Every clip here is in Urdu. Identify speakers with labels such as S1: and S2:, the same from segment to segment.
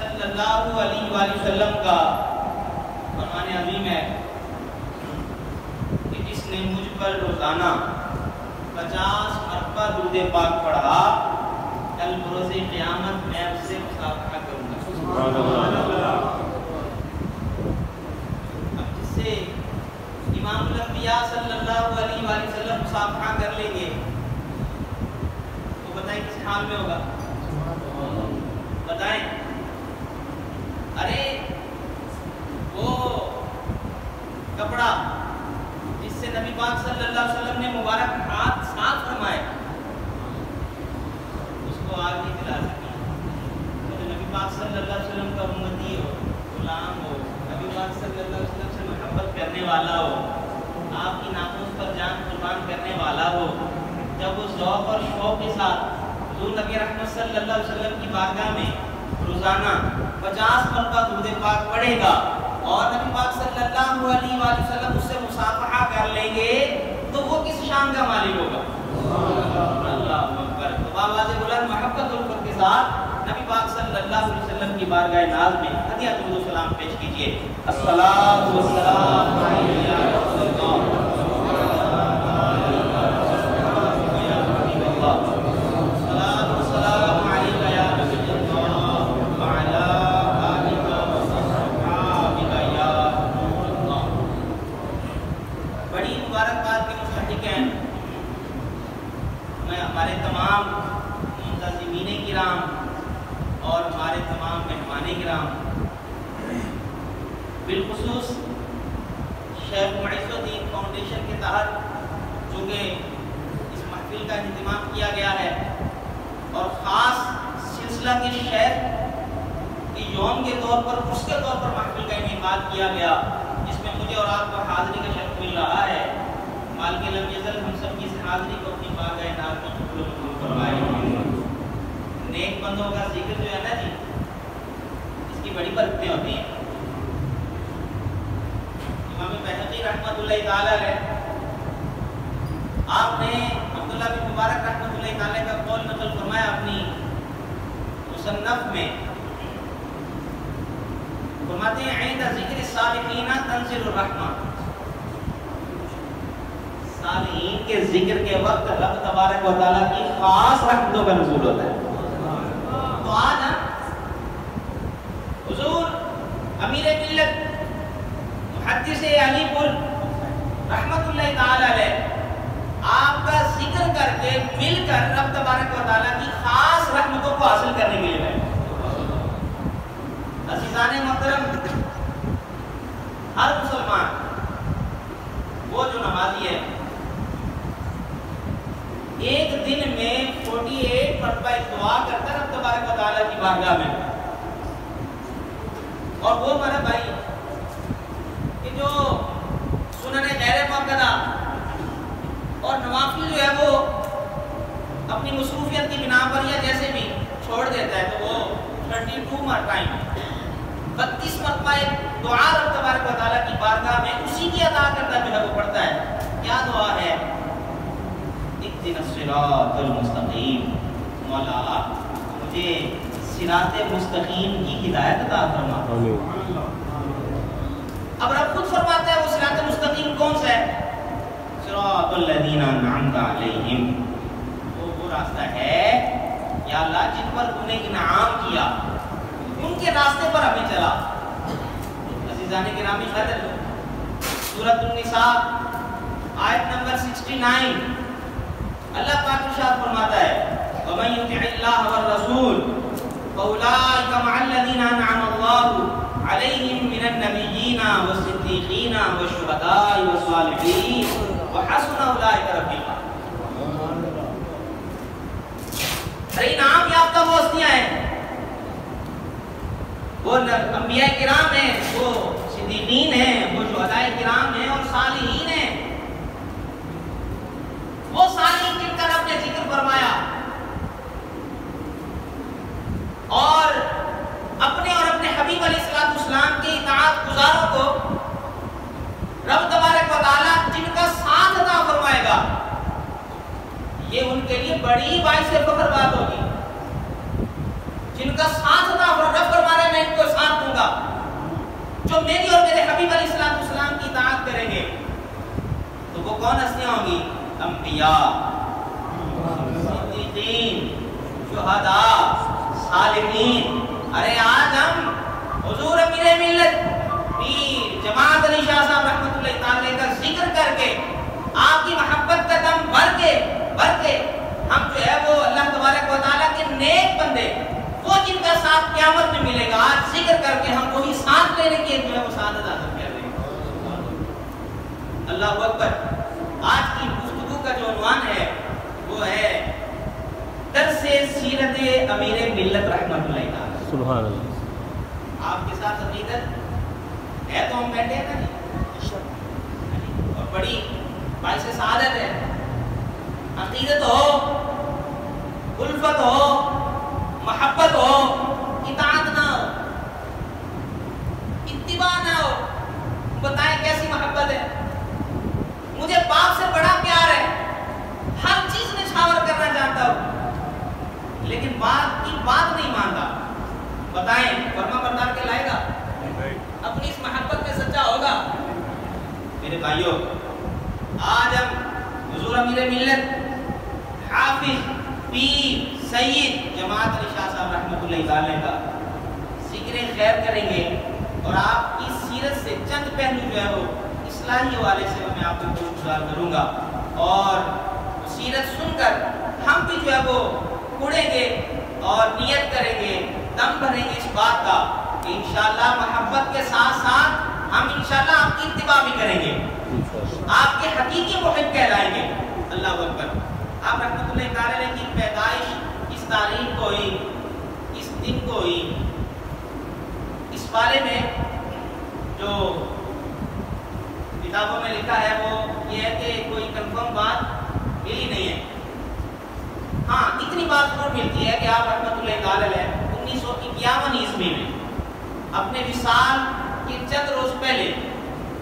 S1: صلی اللہ علیہ وآلہ وسلم کا فرمان عظیم ہے کہ جس نے مجھ پر روزانہ 50 مرتبہ درود پاک پڑھا کل بروز قیامت میں اس سے مصافحہ کروں گا. سبحان اللہ. اب جس سے امام الانبیاء صلی اللہ علیہ وآلہ وسلم مصافحہ کر لیں گے تو بتائیں کس حال میں ہوگا؟ بتائیں. ارے وہ کپڑا جس سے نبی پاک صلی اللہ علیہ وسلم نے مبارک ہاتھ صاف فرمائے اس کو آگ نہیں جلا سکی. تو نبی پاک صلی اللہ علیہ وسلم کا امتی ہو, غلام ہو, نبی پاک صلی اللہ علیہ وسلم سے محبت کرنے والا ہو, آپ کی ناموس پر جان قربان کرنے والا ہو, جب وہ ذوق اور شوق کے ساتھ حضور نبی رحمت صلی اللہ علیہ وسلم کی بارگاہ میں روزانہ 50 مرتبہ درود پاک پڑھے گا اور نبی پاک صلی اللہ علیہ وآلہ وسلم اس سے مصافحہ کر لیں گے تو وہ کس شان کا مالک ہوگا؟ اللہ اکبر. تو آواز بلند محبت الفت کے ساتھ نبی پاک صلی اللہ علیہ وسلم کی بارگاہ ناز میں ہدیہ درود و سلام پیش کیجئے. الصلاۃ والسلام علیک یا رسول اللہ. ہمارے تمام منتظمین کرام اور ہمارے تمام مہمان کرام, بالخصوص شیخ معز الدین فاؤنڈیشن کے تحت چونکہ اس محفل کا اہتمام کیا گیا ہے اور خاص سلسلہ کے شیخ کی یوم کے طور پر اس کے طور پر محفل کا انعقاد کیا گیا, جس میں مجھے اور آپ کو حاضری کا شرف مل رہا ہے. مالک لم یزل ہم سب کی اس حاضری کو اپنی بارگاہ ناز میں قبول و منظور فرمائے. نیک بندوں کا ذکر جو ہے نا جی, اس کی بڑی برکتیں ہوتی ہیں. امام بہقی رحمۃ اللہ تعالی علیہ, آپ نے عبداللہ بن مبارک رحمۃ اللہ تعالی کا قول نقل فرمایا اپنی مصنف میں. فرماتے ہیں عند ذکر الصالحین تنزل الرحمہ. صالحین کے ذکر کے وقت رب تبارک و تعالیٰ کی خاص رحمتوں کا نزول ہوتا ہے. تو آج حضور امیر ملت محدث علی پور رحمت اللہ تعالی علیہ آپ کا ذکر کر کے مل کر رب تبارک و تعالیٰ کی خاص رحمتوں کو حاصل کرنے کے لیے گئے. عزیزان محترم, ہر مسلمان وہ جو نمازی ہے ایک دن میں 48 مرتبہ دعا کرتا ہے رب تبارک و تعالیٰ کی بارگاہ میں. اور وہ میرا بھائی کہ جو سنن غیر موقدہ اور نوافل جو ہے وہ اپنی مصروفیت کی بنا پر یا جیسے بھی چھوڑ دیتا ہے تو وہ 32 مرتبہ 32 مرتبہ ایک دعا رب تبارک و تعالیٰ کی بارگاہ میں اسی کی ادا کرتا جو ہے وہ پڑھتا ہے. کیا دعا ہے؟ اهدنا الصراط المستقیم. مولا مجھے صراط مستقیم کی ہدایت عطا فرما. اب رب خود فرماتا ہے وہ صراط مستقیم کون سا ہے؟ صراط الذین انعمت علیہم. وہ راستہ ہے یا النساء آیت نمبر 69 اللہ پاک ارشاد فرماتا ہے وَمَن يُطِعِ اللَّهَ وَالرَّسُولَ فَأُولَٰئِكَ مَعَ الَّذِينَ أَنْعَمَ اللَّهُ عَلَيْهِم مِّنَ النَّبِيِّينَ وَالصِّدِّيقِينَ وَالشُّهَدَاءِ وَالصَّالِحِينَ وَحَسُنَ أُولَٰئِكَ رَفِيقًا۔ انعام یافتہ وہ ہستیاں ہیں، وہ انبیاء کرام ہیں، وہ صدیقین ہیں، وہ شہداء کرام ہیں اور صالحین ہیں۔ وہ صالحین جن کا رب نے ذکر فرمایا اور اپنے اور اپنے حبیب علیہ السلام کے اطاعت گزاروں کو رب تبارک و تعالیٰ جن کا ساتھ عطا فرمائے گا، یہ ان کے لیے بڑی باعث فخر بات ہوگی۔ جن کا ساتھ عطا فرما رہے میں ان کو ساتھ دوں گا، جو میری اور میرے حبیب علیہ السلام کی اطاعت کریں گے۔ تو وہ کون ہستیاں ہوں گی؟ انبیاء، صدیقین، شہداء، صالحین۔ ارے آج ہم حضور امیر ملت پیر جماعت علی شاہ صاحب رحمۃ اللہ تعالی کا ذکر کر کے آپ کی محبت کا دم بھر کے ہم جو ہے وہ اللہ تبارک و تعالیٰ کے نیک بندے، وہ جن کا ساتھ قیامت میں ملے گا، آج ذکر کر کے ہم وہی ساتھ لینے کی جو ہے وہ سعادت حاصل کر رہے ہیں۔ اللہ اکبر۔ آج کی گفتگو کا جو عنوان ہے وہ ہے درس سیرت امیر ملت رحمۃ اللہ تعالی۔
S2: سبحان اللہ۔
S1: آپ کے ساتھ عقیدت ہے تو ہم بیٹھے ہیں نا جی، اور بڑی باعث سعادت ہے۔ عقیدت ہو، الفت ہو، محبت ہو، اطاعت نہ ہو، اتباع نہ ہو، بتائیں کیسی محبت ہے؟ مجھے باپ سے بڑا پیار ہے، ہر چیز نچھاور کرنا چاہتا ہوں، لیکن باپ کی بات نہیں مانتا، بتائیں فرما بردار کے لائے گا؟ اپنی اس محبت میں سچا ہوگا؟ میرے بھائیوں، آج ہم حضور امیر ملت حافظ پیر سید جماعت علی شاہ صاحب رحمۃ اللہ تعالی کا ذکر خیر کریں گے، اور آپ کی سیرت سے چند پہلو جو ہے وہ اصلاحی حوالے سے میں آپ کو گزار کروں گا، اور سیرت سن کر ہم بھی جو ہے وہ اڑیں گے اور نیت کریں گے، دم بھریں گے اس بات کا کہ انشاءاللہ محبت کے ساتھ ساتھ ہم انشاءاللہ آپ کی اتباع بھی کریں گے، آپ کے حقیقی محب کہلائیں گے۔ اللہ اکبر۔ آپ رحمۃ اللہ تعالی علیہ کی پیدائش اس تاریخ کو ہوئی، اس دن کو ہوئی، اس بارے میں جو کتابوں میں لکھا ہے وہ یہ ہے کہ کوئی کنفرم بات ملی نہیں ہے۔ ہاں اتنی بات ضرور ملتی ہے کہ آپ رحمۃ اللہ تعالی علیہ 1951 عیسوی میں اپنے وصال کے چند روز پہلے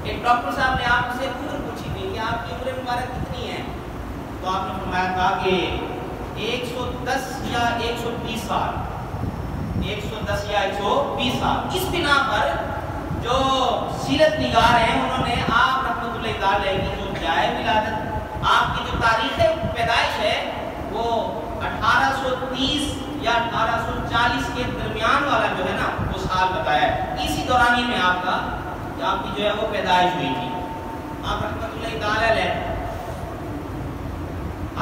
S1: ایک ڈاکٹر صاحب نے آپ سے عمر پوچھی تھی کہ آپ کی عمر مبارک کتنی ہے، تو آپ نے فرمایا تھا کہ 110 یا 120 سال، 110 یا 120 سال۔ اس بنا پر جو سیرت نگار ہیں انہوں نے آپ رحمۃ اللہ تعالی کی جو جائے ولادت، آپ کی جو تاریخ پیدائش ہے وہ 1830 یا 1840 کے درمیان والا جو ہے نا وہ سال بتایا ہے۔ اسی دورانی میں آپ کی جو ہے وہ پیدائش ہوئی تھی۔ آپ رحمۃ اللہ تعالی علیہ،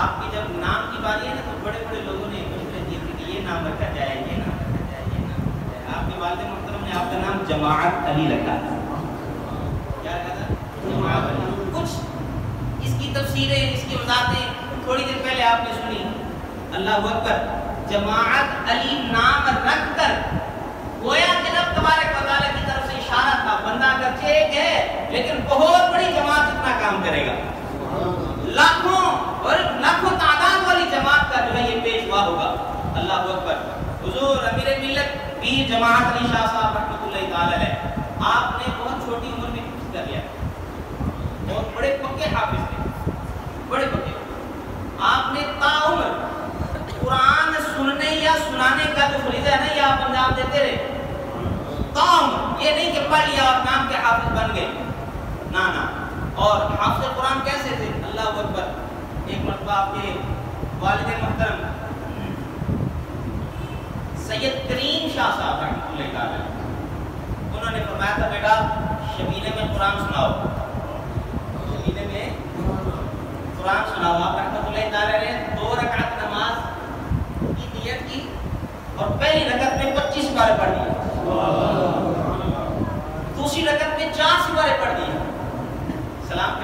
S1: آپ کی جب نام کی باری ہے نا تو بڑے بڑے لوگوں نے مشورے دیے تھے کہ یہ نام رکھا جائے، یہ نام رکھا جائے، یہ نام رکھا جائے۔ آپ کے والد محترم نے آپ کا نام جماعت علی رکھا تھا۔ کیا رکھا تھا؟ جماعت علی۔ کچھ اس کی تفسیریں، اس کی وضاحتیں تھوڑی دیر پہلے آپ نے سنی۔ اللہ اکبر۔ جماعت علی نام رکھ کر گویا کہ رب تبارک و تعالیٰ کی طرف سے اشارہ تھا، بندہ اگرچہ ایک ہے لیکن بہت بڑی جماعت اتنا کام کرے گا، لاکھوں اور لاکھوں تعداد والی جماعت کا جو ہے یہ پیشوا ہوگا۔ اللہ اکبر۔ حضور امیر ملت پیر جماعت علی شاہ صاحب رحمۃ اللہ تعالی علیہ، آپ نے بہت چھوٹی عمر میں کچھ کر لیا، بہت بڑے پکے حافظ تھے، بڑے پکے۔ آپ نے تاعمر قرآن سننے یا سنانے کا جو فریضہ ہے نا یہ آپ انجام دیتے رہے، تاعمر، یہ نہیں کہ پڑھ لیا اور نام کے حافظ بن گئے، نہ۔ اور حافظ قرآن کیسے تھے؟ اللہ اکبر۔ ایک مرتبہ آپ کے والد محترم سید کریم شاہ صاحب رحمۃ اللہ تعالی انہوں نے فرمایا تھا بیٹا شبینے میں قرآن سناؤ،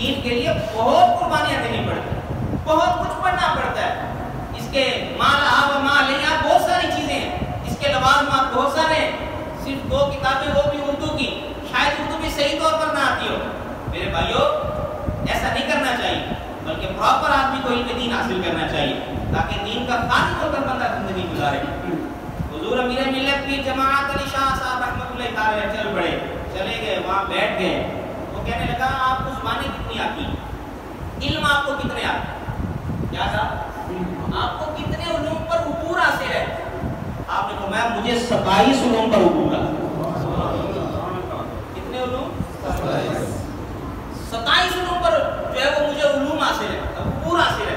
S1: دین کے لیے بہت قربانیاں دینی پڑتی ہیں، بہت کچھ پڑھنا پڑتا ہے. اس کے مال و مال بہت ساری چیزیں ہیں، اس کے لوازمات بہت سارے ہیں. صرف 2 کتابیں وہ بھی اردو کی، شاید اردو بھی صحیح طور پر نہ آتی ہو. میرے بھائیوں ایسا نہیں کرنا چاہیے، بلکہ پراپر آدمی کو علم دین حاصل کرنا چاہیے تاکہ دین کا خالص ہو کر بندہ زندگی گزارے. حضور امیر ملت پیر جماعت علی شاہ صاحب رحمۃ اللہ تعالی چل پڑے، چلے گئے وہاں بیٹھ گئے. وہ کہنے لگا آپ کو زبانیں کتنی آتی ہیں، علم آپ کو کتنے آتے؟ کیا تھا؟ آپ کو کتنے علوم پر عبور حاصل ہے؟ آپ نے فرمایا مجھے 27 علوم پر عبور ہے. کتنے علوم؟ 27 علوم پر جو ہے وہ مجھے علوم حاصل ہے، عبور حاصل ہے.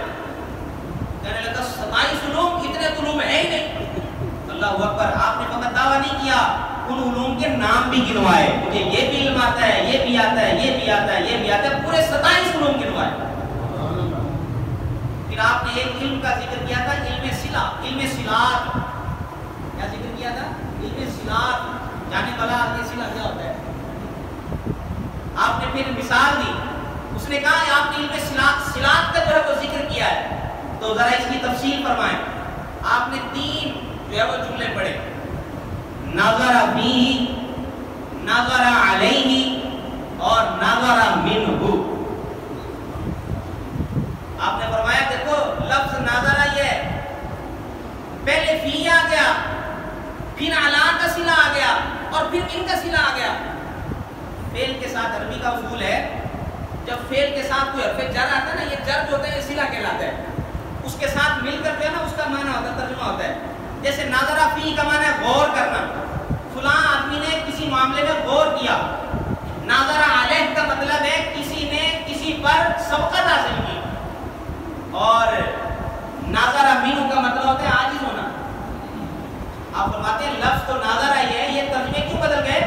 S1: کہنے لگا 27 علوم، اتنے علوم ہے ہی نہیں. اللہ اکبر. آپ نے فقط دعویٰ نہیں کیا، ان علوم کے نام بھی گنوائے. مجھے یہ بھی علم آتا ہے، یہ بھی آتا ہے، یہ بھی آتا ہے، یہ بھی آتا ہے، پورے 27 علوم گنوائے. پھر آپ نے ایک علم کا ذکر کیا تھا، علم صلہ، علم صلات. کیا ذکر کیا تھا؟ علم صلات. جانے والا یہ صلہ کیا ہوتا ہے؟ آپ نے پھر مثال دی. اس نے کہا آپ نے علم صلات کا جو ہے وہ ذکر کیا ہے، تو ذرا اس کی تفصیل فرمائیں. آپ نے 3 جو ہے وہ جملے پڑھے، نظر فیہ، نظر علیہ اور نظر منہ. آپ نے فرمایا دیکھو لفظ نظر یہ ہے، پہلے فی آ گیا، پھر علی کا صلہ آ گیا، اور پھر ان کا صلہ آ گیا. فعل کے ساتھ عربی کا اصول ہے، جب فعل کے ساتھ کوئی حرف جر آتا ہے نا، یہ جر جو ہوتا ہے یہ صلہ کہلاتا ہے. اس کے ساتھ مل کر جو ہے نا اس کا معنی ہوتا ہے، ترجمہ ہوتا ہے. جیسے ناظرہ فی کا معنی ہے غور کرنا، فلاں آدمی نے کسی معاملے میں غور کیا. ناظرہ علیہ کا مطلب ہے کسی نے کسی پر سبقت حاصل کی. اور ناظرہ منہ کا مطلب ہوتا ہے عاجز ہونا. آپ فرماتے ہیں لفظ تو ناظرہ ہی ہے، یہ ترجمے کیوں بدل گئے؟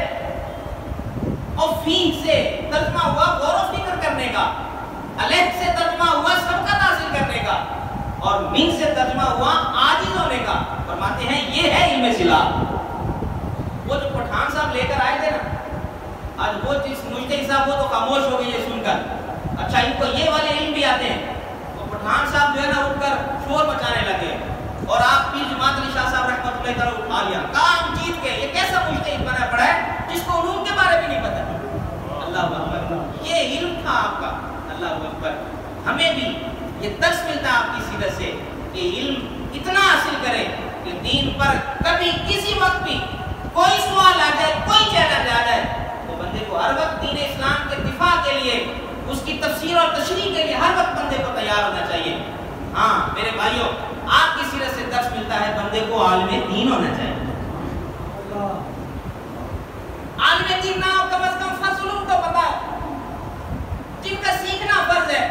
S1: اور فی سے ترجمہ ہوا غور و فکر کرنے کا، علیہ سے ترجمہ ہوا سبقت حاصل کرنے کا، اور من سے ترجمہ ہوا عاجز ہونے کا. فرماتے ہیں یہ ہے علم صلہ. وہ جو پٹھان صاحب لے کر آئے تھے نا، آج وہ جس مجتہد صاحب وہ تو خاموش ہو گئی یہ سن کر. اچھا ان کو یہ والے علم بھی آتے ہیں. تو پٹھان صاحب جو ہے نا اٹھ کر شور مچانے لگے، اور آپ پیر جماعت علی شاہ صاحب رحمۃ اللہ تعالی اٹھا لیا، کام جیت کے. یہ کیسا مجتہد بنا پڑا ہے جس کو علوم کے بارے میں نہیں پتا؟ اللہ اکبر. یہ علم تھا آپ کا. اللہ اکبر. ہمیں بھی یہ درس ملتا ہے آپ کی سیرت سے کہ علم اتنا حاصل کرے کہ دین پر کبھی کسی وقت بھی کوئی سوال آ جائے، کوئی چیلنج آ جائے، تو بندے کو ہر وقت دین اسلام کے دفاع کے لیے، اس کی تفسیر اور تشریح کے لیے ہر وقت بندے کو تیار ہونا چاہیے. ہاں میرے بھائیوں، آپ کی سیرت سے درس ملتا ہے بندے کو عالم دین ہونا چاہیے. عالم دین نہ ہو کم از کم فرض علوم تو پتا ہے جن کا سیکھنا فرض ہے.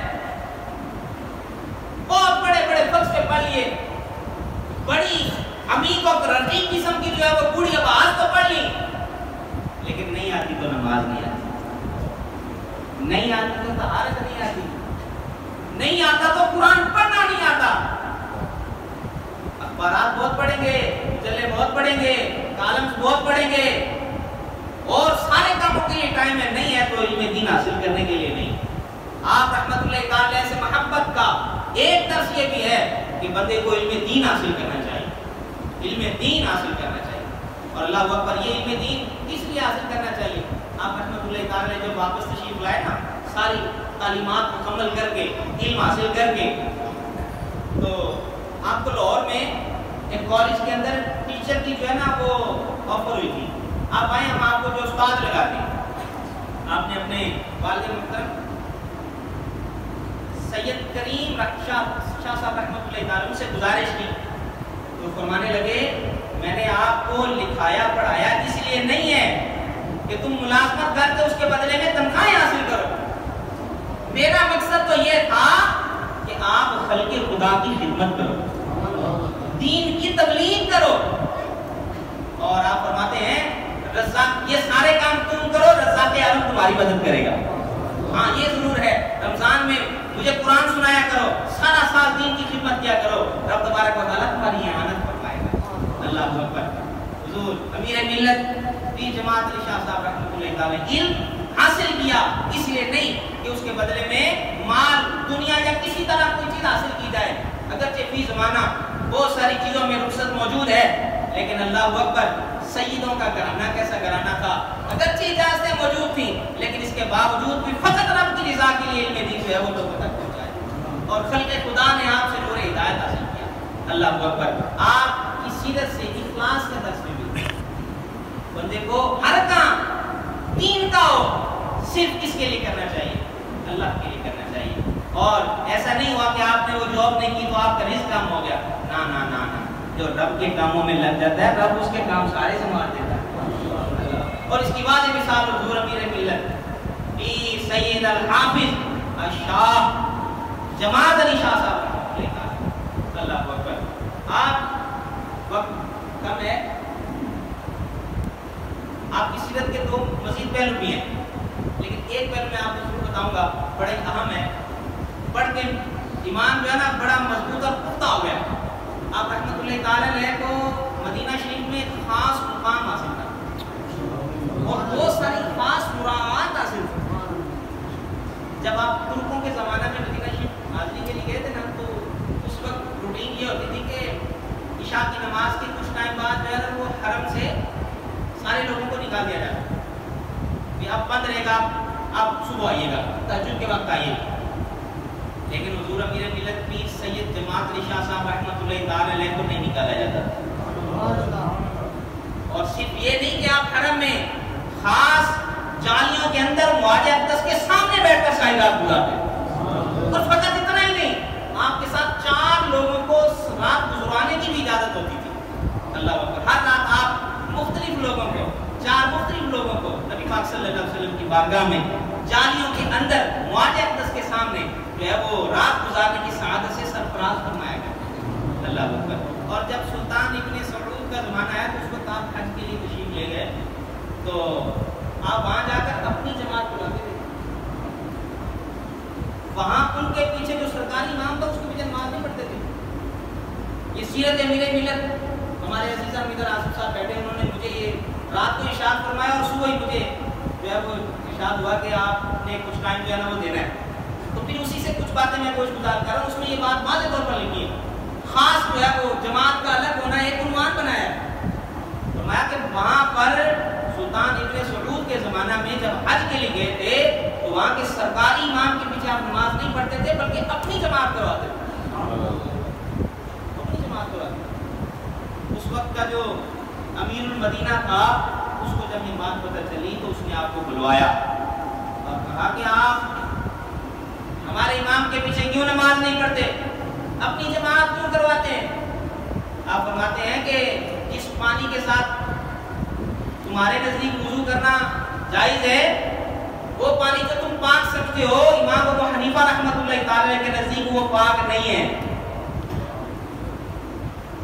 S1: بہت بڑے بڑے فلسفے پڑھ لیے، بڑی عمیق اور رقیق قسم کی جو ہے وہ بوڑھی آواز تو پڑھ لی، لیکن نہیں آتی تو نماز نہیں آتی، نہیں آتی تو طہارت نہیں آتی، نہیں آتا تو قرآن پڑھنا نہیں آتا. اخبارات بہت پڑھیں گے، مجلے بہت پڑھیں گے، کالمز بہت پڑھیں گے، اور سارے کاموں کے لیے ٹائم ہے، نہیں ہے تو علم دین حاصل کرنے کے لیے نہیں. آپ رحمت اللہ تعالی سے محبت کا ایک درس یہ بھی ہے کہ بندے کو علم دین حاصل کرنا چاہیے، علم دین حاصل کرنا چاہیے. اور اللہ اکبر، یہ علم دین اس لیے حاصل کرنا چاہیے. آپ رحمت اللہ تعالی نے جب واپس تشریف لائے نا، ساری تعلیمات مکمل کر کے، علم حاصل کر کے، تو آپ کو لاہور میں ایک کالج کے اندر ٹیچر کی جو ہے نا وہ آفر ہوئی تھی، آپ آئیں ہم آپ کو جو استاد لگاتے ہیں. آپ نے اپنے والد محترم سید کریم شاہ صاحب رحمۃ اللہ تعالی سے گزارش کی، تو فرمانے لگے میں نے آپ کو لکھایا پڑھایا اس لیے نہیں ہے کہ تم ملازمت کر کے اس کے بدلے میں تنخواہیں حاصل کرو. میرا مقصد تو یہ تھا کہ آپ خلق خدا کی خدمت کرو، دین کی تبلیغ کرو. اور آپ فرماتے ہیں رزاق، یہ سارے کام تم کرو، رزاق عالم تمہاری مدد کرے گا. ہاں یہ ضرور ہے، رمضان میں مجھے قرآن سنایا کرو، سارا سال دین کی خدمت کیا کرو، رب تبارک و تعالیٰ تمہاری اعانت فرمائے گا. اللہ اکبر. حضور امیر ملت پیر جماعت علی شاہ صاحب رحمۃ اللہ تعالی علم حاصل کیا اس لیے نہیں کہ اس کے بدلے میں مال، دنیا یا کسی طرح کوئی چیز حاصل کی جائے. اگرچہ فی زمانہ بہت ساری چیزوں میں رخصت موجود ہے، لیکن اللہ اکبر، سیدوں کا گھرانہ کیسا گھرانہ تھا. اگرچہ اجازتیں موجود تھیں لیکن اس کے باوجود بھی فقط رب کی رضا کے لیے علم دین جو ہے وہ لوگوں تک پہنچائے، اور خلق خدا نے آپ سے نور ہدایت حاصل کیا. اللہ اکبر. آپ کی سیرت سے اخلاص کا درس بھی ملتا ہے. بندے کو ہر کام دین کا ہو صرف کس کے لیے کرنا چاہیے؟ اللہ کے لیے کرنا چاہیے. اور ایسا نہیں ہوا کہ آپ نے وہ جاب نہیں کی تو آپ کا رزق کم ہو گیا. نا نا نا نا، جو رب کے کاموں میں لگ جاتا ہے رب اس کے کام سارے سنوار دیتا ہے. اور اس کی واضح مثال حضور امیر ملت پیر سید الحافظ الشاہ جماعت علی شاہ صاحب نے کہا. اللہ اکبر. آپ وقت کم ہے، آپ کی سیرت کے دو مزید پہلو بھی ہیں، لیکن ایک پہلو میں آپ کو ضرور بتاؤں گا، بڑا اہم ہے. پڑھ کے ایمان جو ہے نا بڑا مضبوط اور پختہ ہو گیا. آپ رحمۃ اللہ تعالی علیہ کو مدینہ شریف میں خاص مقام حاصل تھا اور بہت ساری خاص مراعات حاصل تھی. جب آپ ترکوں کے زمانہ میں مدینہ شریف حاضری کے لیے گئے تھے نا، تو اس وقت روٹین یہ ہوتی تھی کہ عشاء کی نماز کے کچھ ٹائم بعد جو ہے نا وہ حرم سے سارے لوگوں کو نکال دیا جاتا کہ اب بند رہے گا، آپ صبح آئیے گا، تہجد کے وقت آئیے گا. لیکن حضور امیر ملت پیر سید جماعت علی شاہ صاحب رحمۃ اللہ تعالی علیہ کو نہیں نکالا جاتا. اور صرف یہ نہیں کہ آپ حرم میں خاص جالیوں کے اندر مواجہ اقدس کے سامنے بیٹھ کر شاہی رات گزارتے. اور فقط اتنا ہی نہیں، آپ کے ساتھ 4 لوگوں کو رات گزرانے کی بھی اجازت ہوتی تھی. اللہ اکبر. ہر رات آپ مختلف لوگوں کو، 4 مختلف لوگوں کو نبی پاک صلی اللہ علیہ وسلم کی بارگاہ میں جالیوں کے اندر مواجہ اقدس کے سامنے جو ہے وہ رات گزارنے کی سعادت سے سرفراز فرمایا گیا. اللہ اکبر. اور جب سلطان ابن سعود کا زمانہ آیا تو اس وقت آپ حج کے لیے تشریف لے گئے، تو آپ وہاں جا کر اپنی جماعت بلاتے تھے. وہاں ان کے پیچھے جو سرکاری امام تھا اس کے پیچھے نماز نہیں پڑھتے تھے. یہ سیرت امیر ملت ہمارے عزیز ادھر آصف صاحب بیٹھے، انہوں نے مجھے یہ رات کو ارشاد فرمایا اور صبح ہی مجھے جو ہے وہ ارشاد ہوا کہ آپ نے کچھ ٹائم جو ہے نا وہ دینا ہے. تو پھر اسی سے کچھ باتیں میں گوشت گزار کر رہا ہوں. اس میں یہ بات واضح طور پر لکھی ہے، خاص جو ہے وہ جماعت کا الگ ہونا ایک عنوان بنایا ہے. فرمایا کہ وہاں پر سلطان ابن سعود کے زمانہ میں جب حج کے لیے گئے تھے تو وہاں کے سرکاری امام کے پیچھے آپ نماز نہیں پڑھتے تھے بلکہ اپنی جماعت کرواتے تھے. اپنی جماعت کرواتے تھے. اس وقت کا جو امیر المدینہ تھا اس کو جب یہ بات پتہ چلی تو اس نے آپ کو بلوایا اور کہا کہ آپ ہمارے امام کے پیچھے کیوں نماز نہیں پڑھتے، اپنی جماعت کیوں کرواتے ہیں؟ آپ فرماتے ہیں کہ جس پانی کے ساتھ تمہارے نزدیک وضو کرنا جائز ہے وہ پانی جو تم پاک سمجھتے ہو امام ابو حنیفہ رحمۃ اللہ تعالی کے نزدیک وہ پاک نہیں ہے،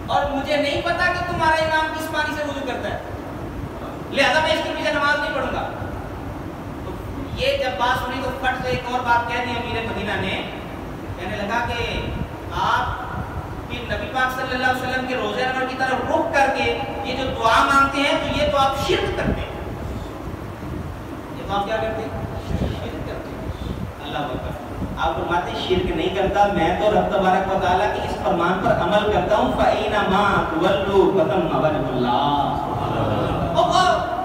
S1: اور مجھے نہیں پتا کہ تمہارا امام کس پانی سے وضو کرتا ہے، لہذا میں اس کے پیچھے نماز نہیں پڑھوں گا. یہ جب بات سنی تو فٹ سے ایک اور بات کہہ دی امیر مدینہ نے. کہنے لگا کہ آپ پھر نبی پاک صلی اللہ علیہ وسلم کے روزے انور کی طرف رخ کر کے یہ جو دعا مانگتے ہیں تو یہ تو آپ شرک کرتے ہیں. یہ تو آپ کیا کرتے ہیں؟ شرک کرتے ہیں. اللہ اکبر. آپ فرماتے ہیں شرک نہیں کرتا، میں تو رب تبارک و تعالیٰ کے اس فرمان پر عمل کرتا ہوں. فَإِنَمَا تُوَلُّوا فَثَمَّ وَجْهُ اللَّهِ.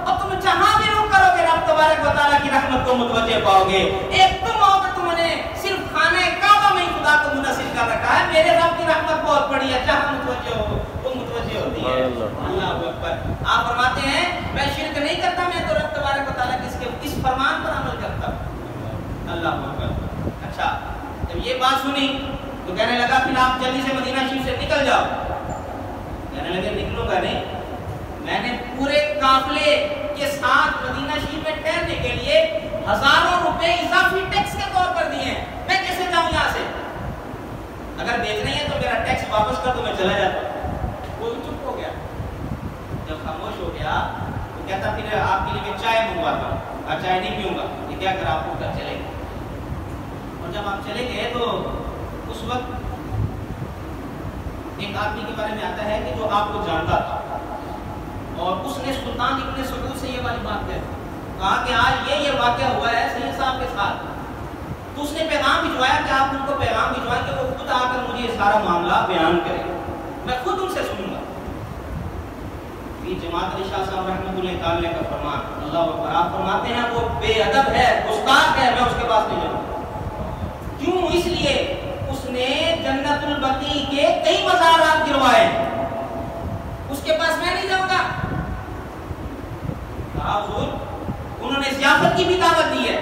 S1: اب تم جہاں بھی رخ کرو گے رب تبارک و تعالیٰ کی رحمت کو متوجہ پاؤ گے. ایک تم ہو کہ تم نے صرف خانہ کعبہ میں خدا کو منحصر کر رکھا ہے، میرے رب کی رحمت بہت بڑی ہے، جہاں متوجہ ہو وہ متوجہ ہوتی ہے. اللہ اکبر. آپ فرماتے ہیں میں شرک نہیں کرتا، میں تو رب تبارک و تعالیٰ کے اس فرمان پر عمل کرتا ہوں. اللہ اکبر. اچھا جب یہ بات سنی تو کہنے لگا پھر آپ جلدی سے مدینہ شریف سے نکل جاؤ. کہنے لگے نکلوں گا نہیں، میں نے پورے قافلے کے ساتھ مدینہ شریف میں ٹھہرنے کے لیے ہزاروں روپے اضافی ٹیکس کے طور پر دیے ہیں، میں کیسے جاؤں یہاں سے؟ اگر بیچنا ہے تو میرا ٹیکس واپس کر دو، میں چلا جاتا ہوں. وہ چپ ہو گیا. جب خاموش ہو گیا تو کہتا پھر آپ کے لیے میں چائے منگواتا ہوں، اور چائے نہیں پیوں گا. یہ کیا کرا آپ کو گھر چلے گئے. اور جب آپ چلے گئے تو اس وقت ایک آدمی کے بارے میں آتا ہے کہ جو آپ کو جانتا تھا اور اس نے سلطان ابن سعود سے یہ والی بات کہی، کہا کہ آج یہ واقعہ ہوا ہے سید صاحب کے ساتھ. تو اس نے پیغام بھجوایا کہ آپ ان کو پیغام بھجوائیں کہ وہ خود آ کر مجھے یہ سارا معاملہ بیان کرے، میں خود ان سے سنوں گا۔ یہ جماعت علی شاہ صاحب رحمۃ اللہ تعالی کا فرمان، اللہ اکبر، آپ فرماتے ہیں وہ بے ادب ہے، گستاخ ہے، میں اس کے پاس نہیں جاؤں گا۔ کیوں؟ اس لیے اس نے جنت البقیع کے کئی مزارات گروائے، اس کے پاس میں نہیں جاؤں گا۔ کہا حضور انہوں نے ضیافت کی بھی دعوت دی ہے،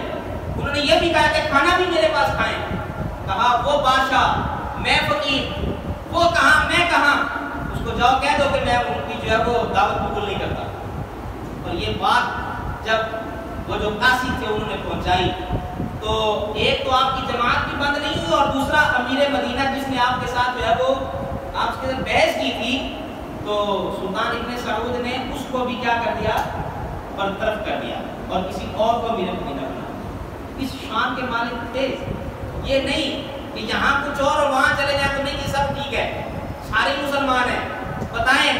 S1: انہوں نے یہ بھی کہا کہ کھانا بھی میرے پاس کھائیں۔ کہا وہ بادشاہ، میں فقیر، وہ کہاں میں کہاں، اس کو جاؤ کہہ دو کہ میں ان کی جو ہے وہ دعوت قبول نہیں کرتا۔ اور یہ بات جب وہ جو قاصد تھے انہوں نے پہنچائی تو ایک تو آپ کی جماعت بھی بند نہیں ہوئی، اور دوسرا امیر مدینہ جس نے آپ کے ساتھ جو ہے وہ آپ کے ساتھ بحث کی تھی، تو سلطان ابن سعود نے اس کو بھی کیا کر دیا، برطرف کر دیا اور کسی اور کو امیر مدینہ بنا۔ اس شان کے مالک تھے، یہ نہیں کہ یہاں کچھ اور وہاں چلے جائیں تو نہیں کہ سب ٹھیک ہے، سارے مسلمان ہیں۔ بتائیں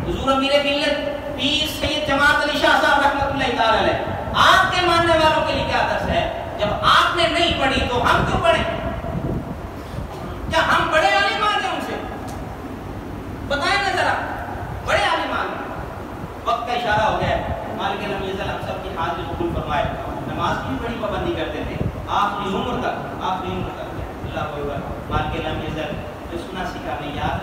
S1: حضور امیر ملت پیر سید جماعت علی شاہ صاحب رحمۃ اللہ تعالی علیہ آپ کے ماننے والوں کے لیے کیا درس ہے؟ جب آپ نے نہیں پڑھی تو ہم کیوں پڑھیں؟ کیا ہم بڑے عالمان ہیں ان سے؟ بتائیں نا ذرا، بڑے عالمان ہیں۔ وقت کا اشارہ ہو گیا، مالک لم یزل ہم سب کی حاضری قبول فرمائے۔ نماز کی بھی بڑی پابندی کرتے تھے آخری عمر تک، آخری عمر تک۔ اللہ اکبر، مالک لم یزل جو سنا سیکھا میں یاد